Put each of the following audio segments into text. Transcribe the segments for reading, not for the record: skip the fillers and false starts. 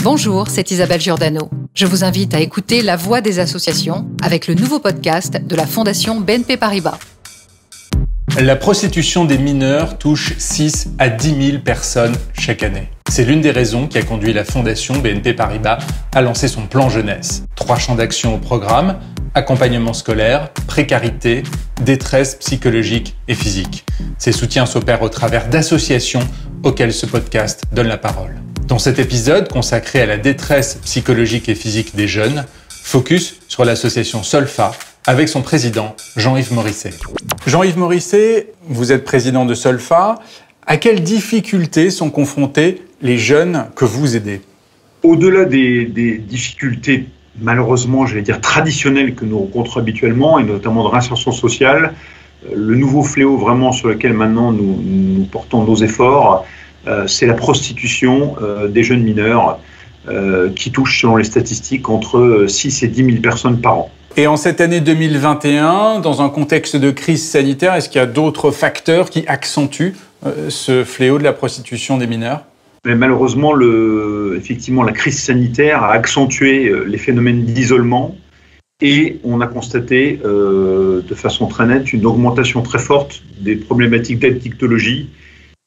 Bonjour, c'est Isabelle Giordano. Je vous invite à écouter La Voix des associations avec le nouveau podcast de la Fondation BNP Paribas. La prostitution des mineurs touche 6 à 10 000 personnes chaque année. C'est l'une des raisons qui a conduit la Fondation BNP Paribas à lancer son plan jeunesse. 3 champs d'action au programme: accompagnement scolaire, précarité, détresse psychologique et physique. Ces soutiens s'opèrent au travers d'associations auxquelles ce podcast donne la parole. Dans cet épisode consacré à la détresse psychologique et physique des jeunes, focus sur l'association Solfa avec son président Jean-Yves Morisset. Jean-Yves Morisset, vous êtes président de Solfa. À quelles difficultés sont confrontés les jeunes que vous aidez? Au-delà des difficultés, malheureusement, j'allais dire traditionnelles que nous rencontrons habituellement, et notamment de réinsertion sociale, le nouveau fléau vraiment sur lequel maintenant nous portons nos efforts, c'est la prostitution des jeunes mineurs qui touche, selon les statistiques, entre 6 et 10 000 personnes par an. Et en cette année 2021, dans un contexte de crise sanitaire, est-ce qu'il y a d'autres facteurs qui accentuent ce fléau de la prostitution des mineurs? Mais malheureusement, effectivement, la crise sanitaire a accentué les phénomènes d'isolement et on a constaté de façon très nette une augmentation très forte des problématiques d'addictologie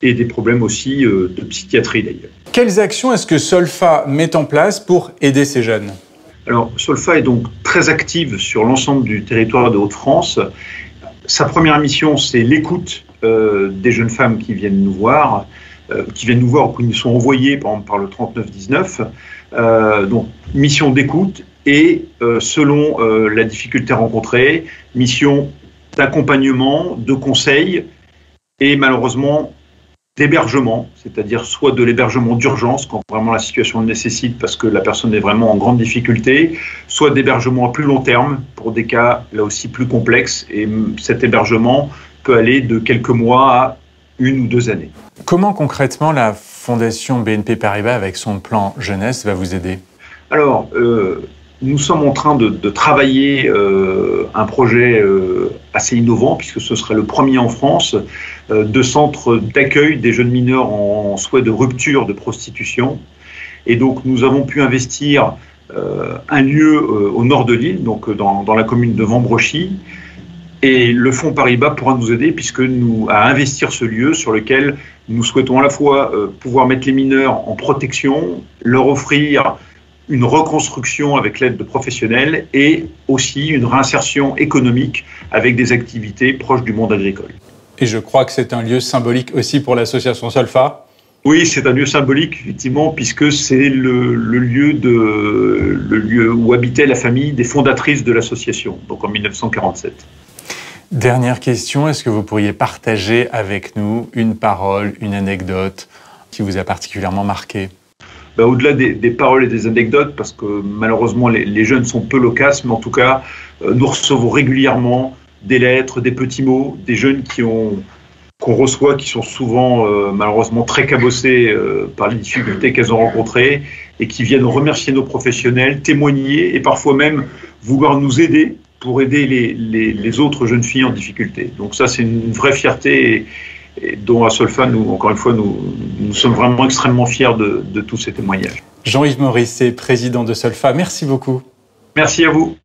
et des problèmes aussi de psychiatrie d'ailleurs. Quelles actions est-ce que Solfa met en place pour aider ces jeunes? Alors, Solfa est donc très active sur l'ensemble du territoire de Hauts-de-France. Sa première mission, c'est l'écoute des jeunes femmes qui viennent nous voir, ou qui nous sont envoyées par exemple par le 3919. Donc, mission d'écoute et selon la difficulté rencontrée, mission d'accompagnement, de conseil et malheureusement d'hébergement, c'est-à-dire soit de l'hébergement d'urgence quand vraiment la situation le nécessite parce que la personne est vraiment en grande difficulté, soit d'hébergement à plus long terme pour des cas là aussi plus complexes, et cet hébergement peut aller de quelques mois à 1 ou 2 années. Comment concrètement la Fondation BNP Paribas avec son plan jeunesse va vous aider? Alors, nous sommes en train de travailler un projet assez innovant, puisque ce serait le premier en France, de centre d'accueil des jeunes mineurs en souhait de rupture de prostitution. Et donc nous avons pu investir un lieu au nord de l'île, donc dans la commune de Vambrochy. Et le Fonds Paribas pourra nous aider à investir ce lieu sur lequel nous souhaitons à la fois pouvoir mettre les mineurs en protection, leur offrir une reconstruction avec l'aide de professionnels et aussi une réinsertion économique avec des activités proches du monde agricole. Et je crois que c'est un lieu symbolique aussi pour l'association Solfa. Oui, c'est un lieu symbolique, effectivement, puisque c'est le lieu où habitait la famille des fondatrices de l'association, donc en 1947. Dernière question, est-ce que vous pourriez partager avec nous une parole, une anecdote qui vous a particulièrement marqué? Au-delà des paroles et des anecdotes, parce que malheureusement les jeunes sont peu loquaces, mais en tout cas, nous recevons régulièrement des lettres, des petits mots, des jeunes qu'on reçoit, qui sont souvent malheureusement très cabossés par les difficultés qu'elles ont rencontrées et qui viennent remercier nos professionnels, témoigner et parfois même vouloir nous aider pour aider les autres jeunes filles en difficulté. Donc ça, c'est une vraie fierté et dont à Solfa, encore une fois, nous sommes vraiment extrêmement fiers de tous ces témoignages. Jean-Yves Morisset, président de Solfa, merci beaucoup. Merci à vous.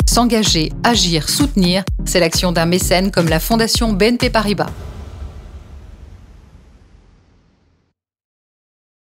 S'engager, agir, soutenir, c'est l'action d'un mécène comme la Fondation BNP Paribas.